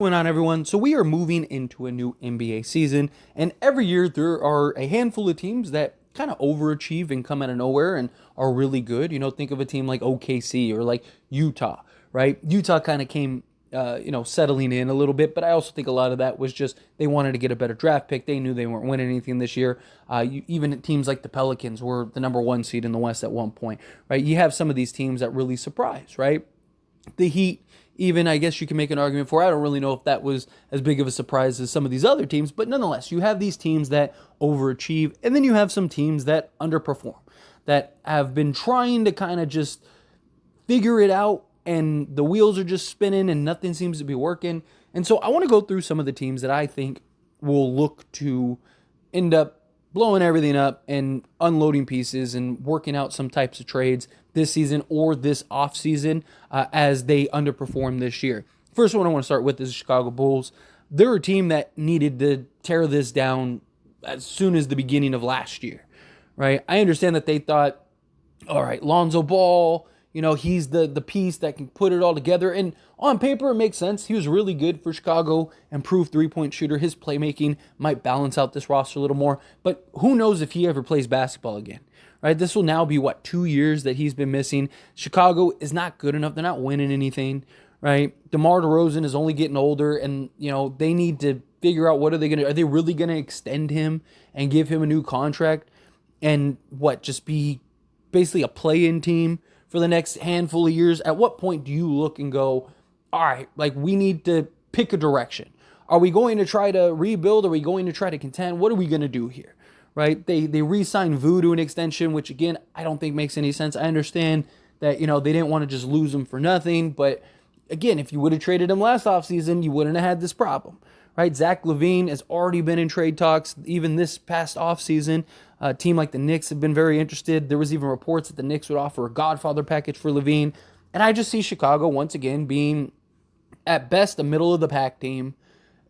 Going on, everyone? So we are moving into a new NBA season, and every year there are a handful of teams that kind of overachieve and come out of nowhere and are really good. Think of a team like OKC or like Utah, right? Utah kind of came, settling in a little bit, but I also think a lot of that was just they wanted to get a better draft pick. They knew they weren't winning anything this year. Even teams like the Pelicans were the number one seed in the West at one point, right? You have some of these teams that really surprise, right? The Heat, even I guess you can make an argument for. I don't really know if that was as big of a surprise as some of these other teams, but nonetheless, you have these teams that overachieve, and then you have some teams that underperform, that have been trying to kind of just figure it out, and the wheels are just spinning and nothing seems to be working. And so I want to go through some of the teams that I think will look to end up blowing everything up and unloading pieces and working out some types of trades this season or this offseason as they underperform this year. First one I want to start with is the Chicago Bulls. They're a team that needed to tear this down as soon as the beginning of last year, right? I understand that they thought, all right, Lonzo Ball, he's the piece that can put it all together. And on paper, it makes sense. He was really good for Chicago, improved three-point shooter. His playmaking might balance out this roster a little more. But who knows if he ever plays basketball again, right? This will now be, 2 years that he's been missing. Chicago is not good enough. They're not winning anything, right? DeMar DeRozan is only getting older, and, they need to figure out what are they going to do. Are they really going to extend him and give him a new contract and just be basically a play-in team for the next handful of years? At what point do you look and go, all right, we need to pick a direction? Are we going to try to rebuild? Are we going to try to contend? What are we going to do here, right? They re-signed Voodoo an extension, which, again, I don't think makes any sense. I understand that, they didn't want to just lose him for nothing. But, again, if you would have traded him last offseason, you wouldn't have had this problem, right? Zach LaVine has already been in trade talks, even this past offseason. A team like the Knicks have been very interested. There was even reports that the Knicks would offer a Godfather package for LaVine. And I just see Chicago, once again, being, at best, a middle-of-the-pack team.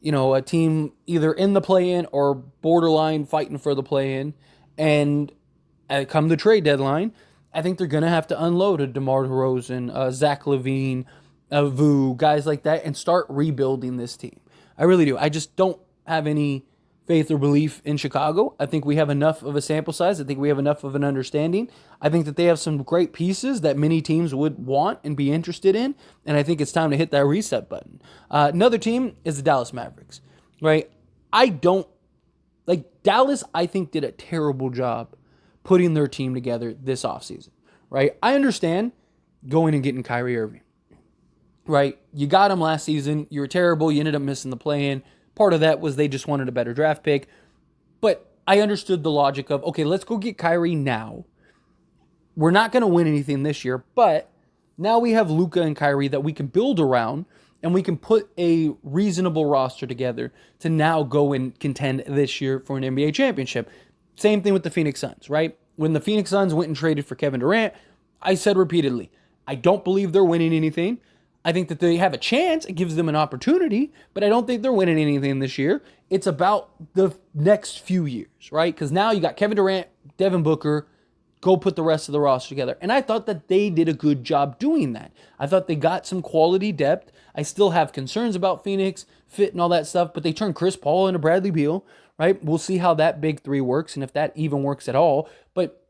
A team either in the play-in or borderline fighting for the play-in. And come the trade deadline, I think they're going to have to unload a DeMar DeRozan, Zach LaVine, Vu, guys like that, and start rebuilding this team. I really do. I just don't have any faith or belief in Chicago. I think we have enough of a sample size. I think we have enough of an understanding. I think that they have some great pieces that many teams would want and be interested in, and I think it's time to hit that reset button. Another team is the Dallas Mavericks, right? Dallas, I think, did a terrible job putting their team together this offseason, right? I understand going and getting Kyrie Irving, right? You got him last season. You were terrible. You ended up missing the play-in. Part of that was they just wanted a better draft pick. But I understood the logic of, okay, let's go get Kyrie now. We're not going to win anything this year, but now we have Luka and Kyrie that we can build around, and we can put a reasonable roster together to now go and contend this year for an NBA championship. Same thing with the Phoenix Suns, right? When the Phoenix Suns went and traded for Kevin Durant, I said repeatedly, I don't believe they're winning anything. I think that they have a chance. It gives them an opportunity, but I don't think they're winning anything this year. It's about the next few years, right? Because now you got Kevin Durant, Devin Booker, go put the rest of the roster together. And I thought that they did a good job doing that. I thought they got some quality depth. I still have concerns about Phoenix, fit and all that stuff, but they turned Chris Paul into Bradley Beal, right? We'll see how that big three works and if that even works at all. But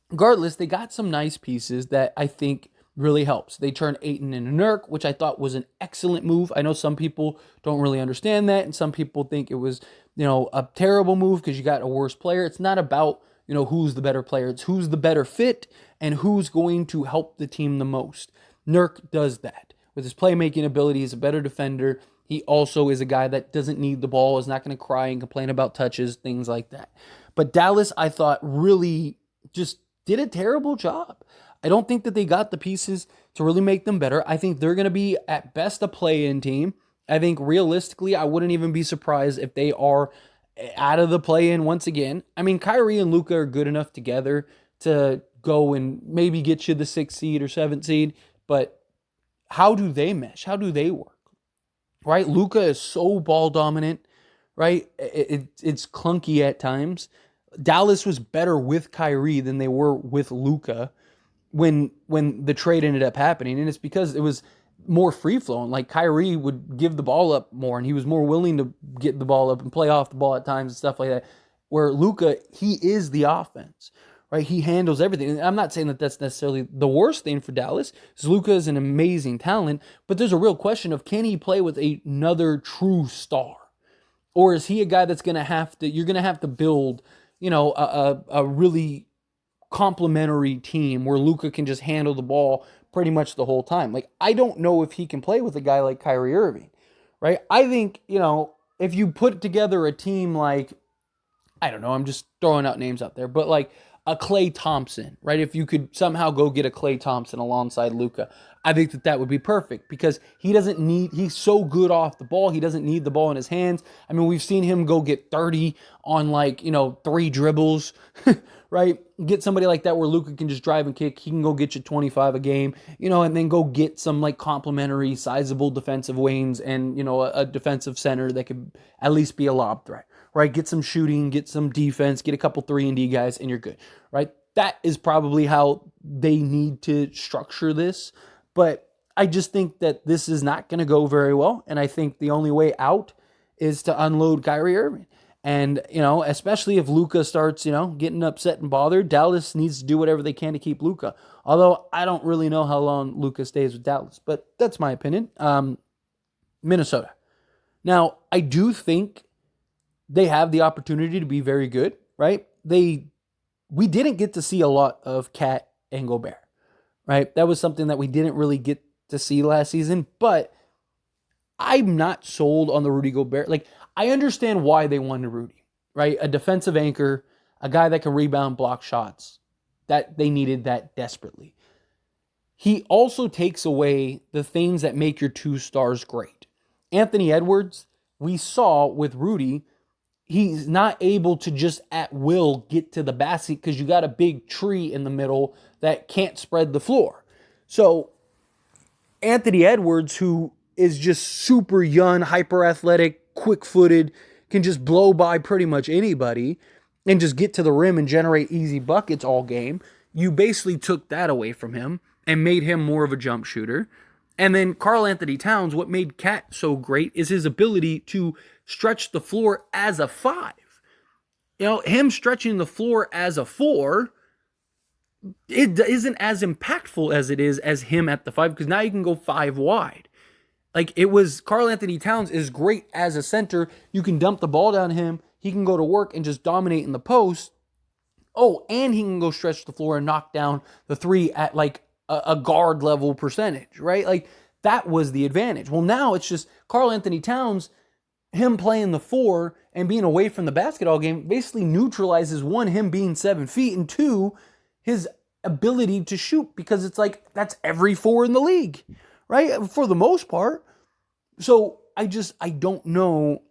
regardless, they got some nice pieces that I think really helps. They turned Ayton into Nurk, which I thought was an excellent move. I know some people don't really understand that, and some people think it was, a terrible move because you got a worse player. It's not about, who's the better player. It's who's the better fit and who's going to help the team the most. Nurk does that. With his playmaking ability, he's a better defender. He also is a guy that doesn't need the ball, is not going to cry and complain about touches, things like that. But Dallas, I thought, really just did a terrible job. I don't think that they got the pieces to really make them better. I think they're going to be, at best, a play-in team. I think, realistically, I wouldn't even be surprised if they are out of the play-in once again. I mean, Kyrie and Luka are good enough together to go and maybe get you the 6th seed or 7th seed, but how do they mesh? How do they work? Right? Luka is so ball dominant, right? It's clunky at times. Dallas was better with Kyrie than they were with Luka when the trade ended up happening, and it's because it was more free flowing. Like Kyrie would give the ball up more, and he was more willing to get the ball up and play off the ball at times and stuff like that. Where Luka, he is the offense, right? He handles everything. And I'm not saying that that's necessarily the worst thing for Dallas, because Luka is an amazing talent, but there's a real question of, can he play with another true star? Or is he a guy that's going to have to, you're going to have to build, a really complementary team where Luka can just handle the ball pretty much the whole time. Like, I don't know if he can play with a guy like Kyrie Irving, right? I think, if you put together a team like, I don't know, I'm just throwing out names out there, but like a Klay Thompson, right? If you could somehow go get a Klay Thompson alongside Luka, I think that would be perfect, because he's so good off the ball. He doesn't need the ball in his hands. I mean, we've seen him go get 30 on 3 dribbles, right? Get somebody like that where Luka can just drive and kick. He can go get you 25 a game, and then go get some like complementary, sizable defensive wings and, a defensive center that could at least be a lob threat, right? Get some shooting, get some defense, get a couple 3-and-D guys, and you're good, right? That is probably how they need to structure this. But I just think that this is not going to go very well. And I think the only way out is to unload Kyrie Irving. And, especially if Luka starts, getting upset and bothered, Dallas needs to do whatever they can to keep Luka. Although I don't really know how long Luka stays with Dallas, but that's my opinion. Minnesota. Now, I do think they have the opportunity to be very good, right? We didn't get to see a lot of Cat and Gobert, right? That was something that we didn't really get to see last season, but I'm not sold on the Rudy Gobert. Like, I understand why they wanted Rudy, right? A defensive anchor, a guy that can rebound, block shots. That they needed that desperately. He also takes away the things that make your two stars great. Anthony Edwards, we saw with Rudy, he's not able to just at will get to the basket because you got a big tree in the middle that can't spread the floor. So Anthony Edwards, who is just super young, hyper athletic, quick-footed, can just blow by pretty much anybody and just get to the rim and generate easy buckets all game. You basically took that away from him and made him more of a jump shooter. And then Karl Anthony Towns, what made Cat so great is his ability to stretch the floor as a 5. Him stretching the floor as a 4, it isn't as impactful as it is as him at the 5, because now you can go 5 wide. Like, it was, Karl Anthony Towns is great as a center. You can dump the ball down to him. He can go to work and just dominate in the post. Oh, and he can go stretch the floor and knock down the 3 at like a guard level percentage, right? Like, that was the advantage. Well, now it's just Karl Anthony Towns, him playing the 4 and being away from the basketball game basically neutralizes, 1, him being 7 feet, and 2, his ability to shoot, because it's like, that's every 4 in the league, right? For the most part. So I don't know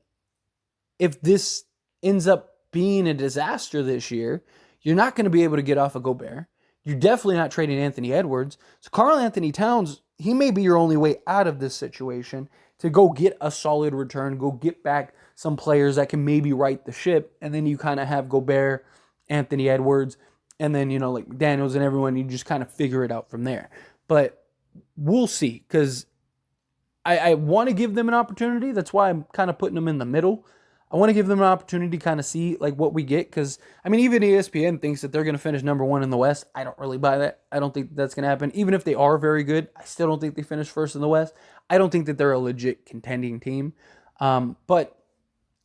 if this ends up being a disaster this year. You're not going to be able to get off of Gobert. You're definitely not trading Anthony Edwards. So Karl Anthony Towns, he may be your only way out of this situation, to go get a solid return, go get back some players that can maybe right the ship, and then you kind of have Gobert, Anthony Edwards, and then, like McDaniels and everyone, you just kind of figure it out from there. But we'll see, because I want to give them an opportunity. That's why I'm kind of putting them in the middle. I want to give them an opportunity to kind of see like what we get, because, I mean, even ESPN thinks that they're going to finish number 1 in the West. I don't really buy that. I don't think that's going to happen. Even if they are very good, I still don't think they finish first in the West. I don't think that they're a legit contending team. But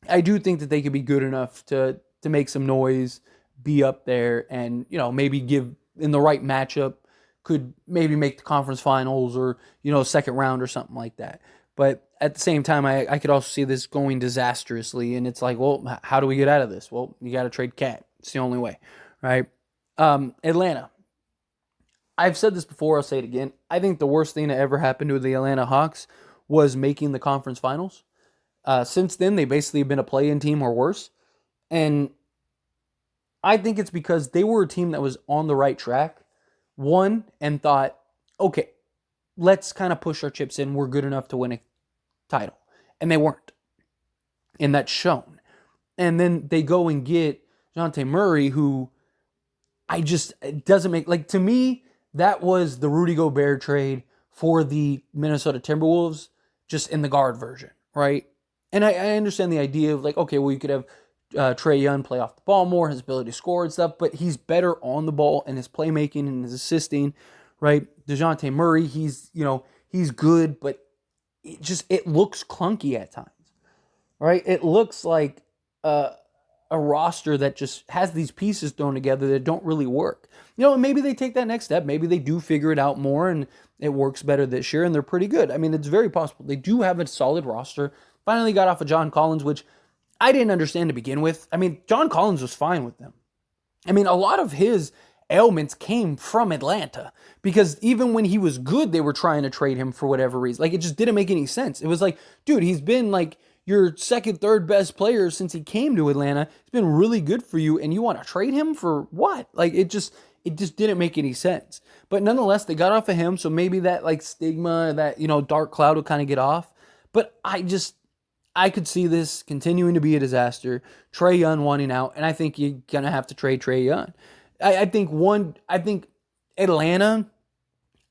I do think that they could be good enough to make some noise, be up there, and, maybe give in the right matchup, could maybe make the conference finals or, second round or something like that. But at the same time, I could also see this going disastrously, and it's like, well, how do we get out of this? Well, you got to trade Cat. It's the only way, right? Atlanta. I've said this before, I'll say it again. I think the worst thing that ever happened to the Atlanta Hawks was making the conference finals. Since then, they basically have been a play-in team or worse. And I think it's because they were a team that was on the right track, won, and thought, okay, let's kind of push our chips in. We're good enough to win a title. And they weren't. And that's shown. And then they go and get DeJounte Murray, who it doesn't make, like, to me, that was the Rudy Gobert trade for the Minnesota Timberwolves, just in the guard version, right? And I understand the idea of like, okay, well, you could have Trae Young play off the ball more, his ability to score and stuff, but he's better on the ball and his playmaking and his assisting, right? DeJounte Murray, he's good, but it looks clunky at times, right? It looks like a roster that just has these pieces thrown together that don't really work. And maybe they take that next step. Maybe they do figure it out more and it works better this year and they're pretty good. I mean, it's very possible. They do have a solid roster. Finally got off of John Collins, which I didn't understand to begin with. I mean, John Collins was fine with them. I mean, a lot of his ailments came from Atlanta because even when he was good, they were trying to trade him for whatever reason. Like, it just didn't make any sense. It was like, dude, he's been like your second, third best player since he came to Atlanta. It's been really good for you, and you want to trade him for what? Like, it just didn't make any sense. But nonetheless, they got off of him, so maybe that like stigma, that dark cloud will kind of get off. But I could see this continuing to be a disaster. Trae Young wanting out, and I think you're gonna have to trade Trae Young. I think Atlanta,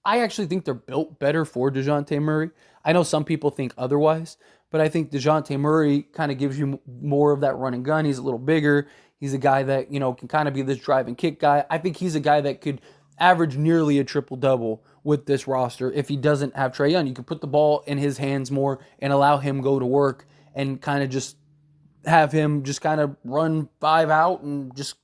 I actually think they're built better for DeJounte Murray. I know some people think otherwise, but I think DeJounte Murray kind of gives you more of that run and gun. He's a little bigger. He's a guy that, can kind of be this drive and kick guy. I think he's a guy that could average nearly a triple-double with this roster if he doesn't have Trae Young. You could put the ball in his hands more and allow him go to work and kind of just have him just kind of run 5 out and just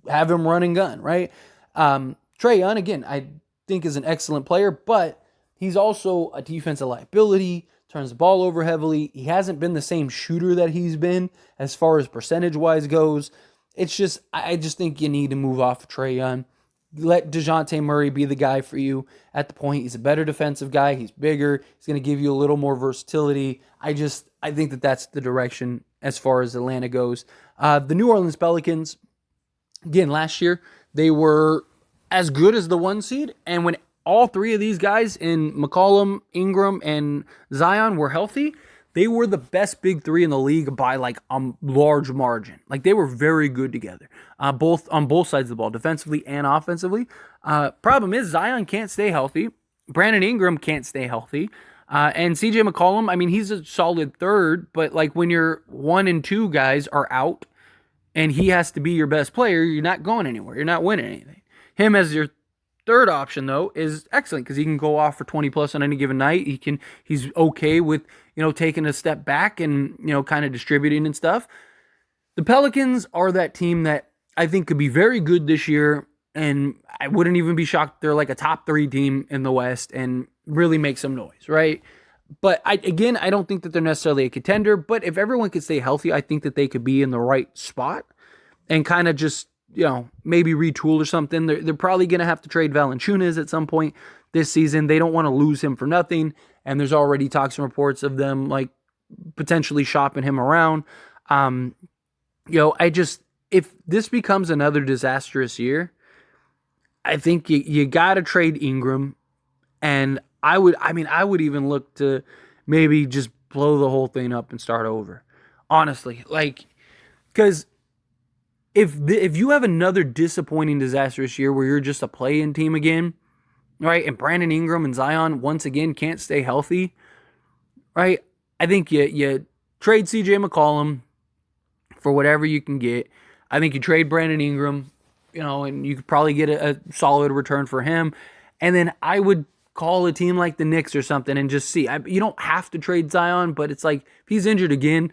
have him run and gun, right? Trae Young, again, I think is an excellent player, but he's also a defensive liability, turns the ball over heavily. He hasn't been the same shooter that he's been as far as percentage-wise goes. I just think you need to move off of Trae Young. Let DeJounte Murray be the guy for you at the point. He's a better defensive guy. He's bigger. He's going to give you a little more versatility. I think that that's the direction as far as Atlanta goes. The New Orleans Pelicans, again, last year, they were as good as the 1 seed. And when all 3 of these guys in McCollum, Ingram, and Zion were healthy, they were the best big 3 in the league by like a large margin. Like, they were very good together, both on both sides of the ball, defensively and offensively. Problem is Zion can't stay healthy. Brandon Ingram can't stay healthy. And CJ McCollum, I mean, he's a solid third, but like when your 1 and 2 guys are out and he has to be your best player, you're not going anywhere. You're not winning anything. Him as your third option, though, is excellent because he can go off for 20 plus on any given night. He's okay with, taking a step back and, kind of distributing and stuff. The Pelicans are that team that I think could be very good this year, and I wouldn't even be shocked they're like a top 3 team in the West and really make some noise, right? But I don't think that they're necessarily a contender, but if everyone could stay healthy, I think that they could be in the right spot and kind of just, maybe retool or something. They're probably going to have to trade Valanciunas at some point this season. They don't want to lose him for nothing, and there's already talks and reports of them like potentially shopping him around. If this becomes another disastrous year, I think you got to trade Ingram, and I would even look to maybe just blow the whole thing up and start over. Honestly, because if you have another disappointing, disastrous year where you're just a play-in team again, right, and Brandon Ingram and Zion once again can't stay healthy, right, I think you trade CJ McCollum for whatever you can get. I think you trade Brandon Ingram, and you could probably get a solid return for him. And then I would call a team like the Knicks or something and just see. You don't have to trade Zion, but it's like if he's injured again,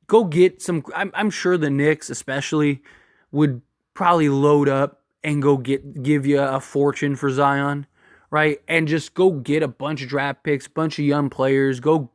go get some. I'm sure the Knicks especially would probably load up and go give you a fortune for Zion, right? And just go get a bunch of draft picks, a bunch of young players. Go,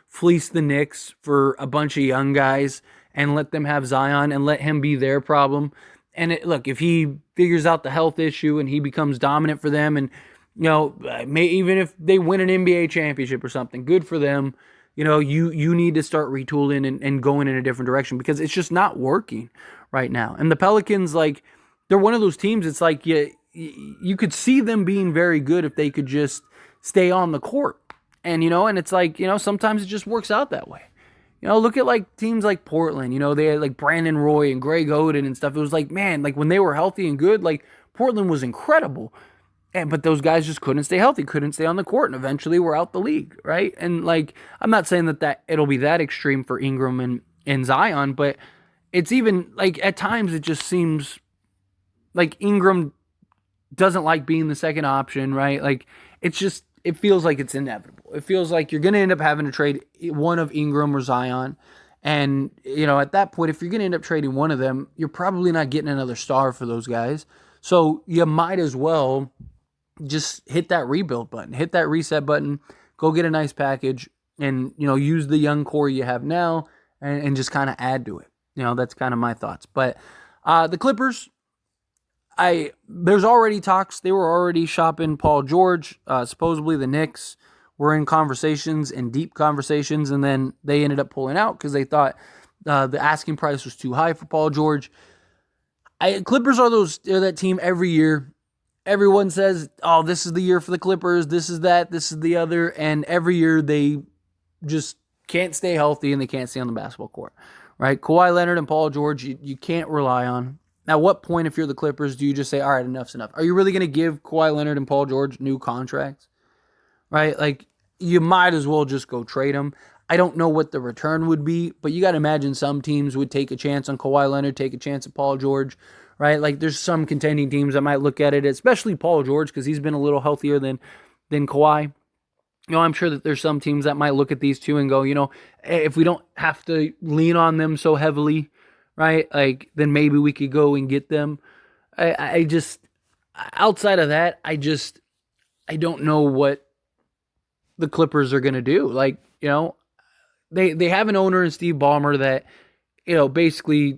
fleece the Knicks for a bunch of young guys and let them have Zion and let him be their problem. And look, if he figures out the health issue and he becomes dominant for them, and even if they win an NBA championship or something, good for them. You need to start retooling and going in a different direction because it's just not working right now. And the Pelicans, they're one of those teams. It's like you could see them being very good if they could just stay on the court. And, and it's like, sometimes it just works out that way. Look at teams like Portland. They had Brandon Roy and Greg Oden and stuff. It was when they were healthy and good, Portland was incredible. but those guys just couldn't stay healthy, couldn't stay on the court, and eventually were out the league, right? And like, I'm not saying that it'll be that extreme for Ingram and Zion, but it's even like at times it just seems like Ingram doesn't like being the second option, right? Like it feels like it's inevitable. It feels like you're going to end up having to trade one of Ingram or Zion. And, at that point, if you're going to end up trading one of them, you're probably not getting another star for those guys. So you might as well just hit that rebuild button, hit that reset button, go get a nice package and, use the young core you have now and just kind of add to it. That's kind of my thoughts. But the Clippers, there's already talks. They were already shopping Paul George. Supposedly the Knicks were in conversations and deep conversations, and then they ended up pulling out because they thought the asking price was too high for Paul George. Clippers are that team every year. Everyone says, "Oh, this is the year for the Clippers. This is that. This is the other," and every year they just can't stay healthy and they can't stay on the basketball court. Right? Kawhi Leonard and Paul George, you can't rely on. At what point, if you're the Clippers, do you just say, all right, enough's enough? Are you really going to give Kawhi Leonard and Paul George new contracts? Right? Like, you might as well just go trade them. I don't know what the return would be, but you got to imagine some teams would take a chance on Kawhi Leonard, take a chance at Paul George, right? Like, there's some contending teams that might look at it, especially Paul George, because he's been a little healthier than Kawhi. I'm sure that there's some teams that might look at these two and go, if we don't have to lean on them so heavily, right? Like, then maybe we could go and get them. I just, outside of that, I don't know what the Clippers are going to do. Like, they have an owner in Steve Ballmer that, basically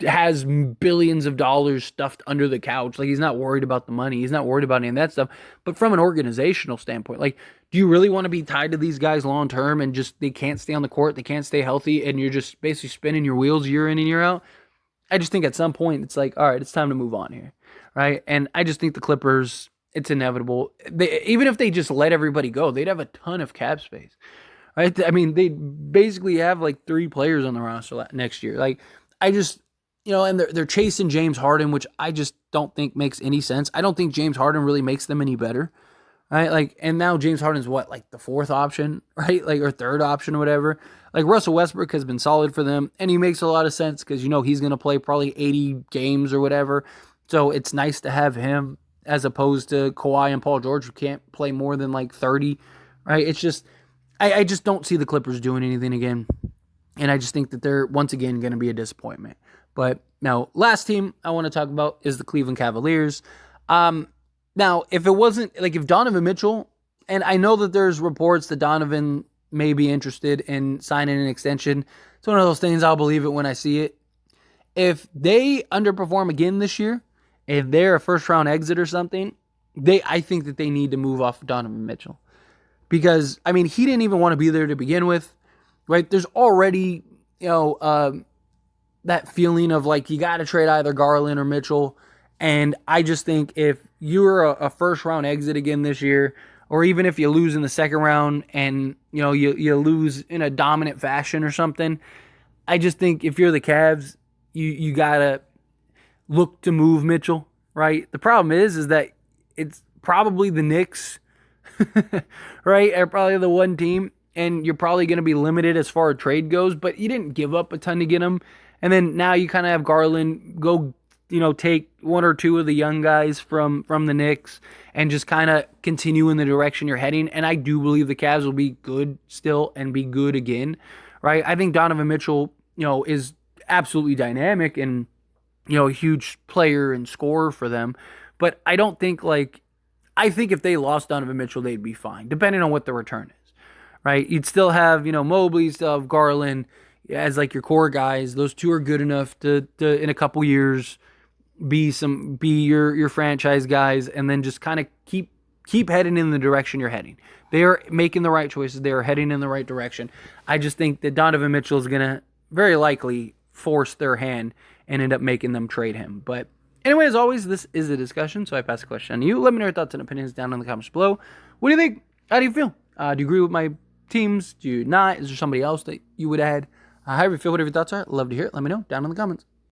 has billions of dollars stuffed under the couch. Like, he's not worried about the money. He's not worried about any of that stuff. But from an organizational standpoint, like, do you really want to be tied to these guys long term and just they can't stay on the court, they can't stay healthy, and you're just basically spinning your wheels year in and year out? I just think at some point it's like, all right, it's time to move on here, right? And I just think the Clippers, it's inevitable. Even if they just let everybody go, they'd have a ton of cap space, right? I mean, they basically have like 3 players on the roster next year. Like, I just, and they're chasing James Harden, which I just don't think makes any sense. I don't think James Harden really makes them any better, right? Like, and now James Harden's what, like the 4th option, right? Like, or 3rd option or whatever. Like, Russell Westbrook has been solid for them, and he makes a lot of sense because, he's going to play probably 80 games or whatever. So it's nice to have him as opposed to Kawhi and Paul George, who can't play more than like 30, right? It's just, I just don't see the Clippers doing anything again. And I just think that they're, once again, going to be a disappointment. But now, last team I want to talk about is the Cleveland Cavaliers. Now, if it wasn't, like, if Donovan Mitchell, and I know that there's reports that Donovan may be interested in signing an extension. It's one of those things, I'll believe it when I see it. If they underperform again this year, if they're a first-round exit or something, I think that they need to move off of Donovan Mitchell. Because, I mean, he didn't even want to be there to begin with, right? There's already, that feeling of like you got to trade either Garland or Mitchell. And I just think if you're a first round exit again this year, or even if you lose in the second round and you lose in a dominant fashion or something, I just think if you're the Cavs, you gotta look to move Mitchell, right? The problem is that it's probably the Knicks, right? Are probably the one team, and you're probably going to be limited as far as trade goes, but you didn't give up a ton to get him. And then now you kind of have Garland go, take 1 or 2 of the young guys from the Knicks and just kind of continue in the direction you're heading. And I do believe the Cavs will be good still and be good again, right? I think Donovan Mitchell, is absolutely dynamic and, a huge player and scorer for them. But I don't think I think if they lost Donovan Mitchell, they'd be fine, depending on what the return is, right? You'd still have, Mobley, you'd still have Garland as like your core guys. Those 2 are good enough to in a couple years be your franchise guys, and then just kind of keep heading in the direction you're heading. They are making the right choices. They are heading in the right direction. I just think that Donovan Mitchell is going to very likely force their hand and end up making them trade him. But anyway, as always, this is a discussion, so I pass the question on to you. Let me know your thoughts and opinions down in the comments below. What do you think? How do you feel? Do you agree with my teams? Do you not? Is there somebody else that you would add? However you feel, whatever your thoughts are, I'd love to hear it. Let me know down in the comments.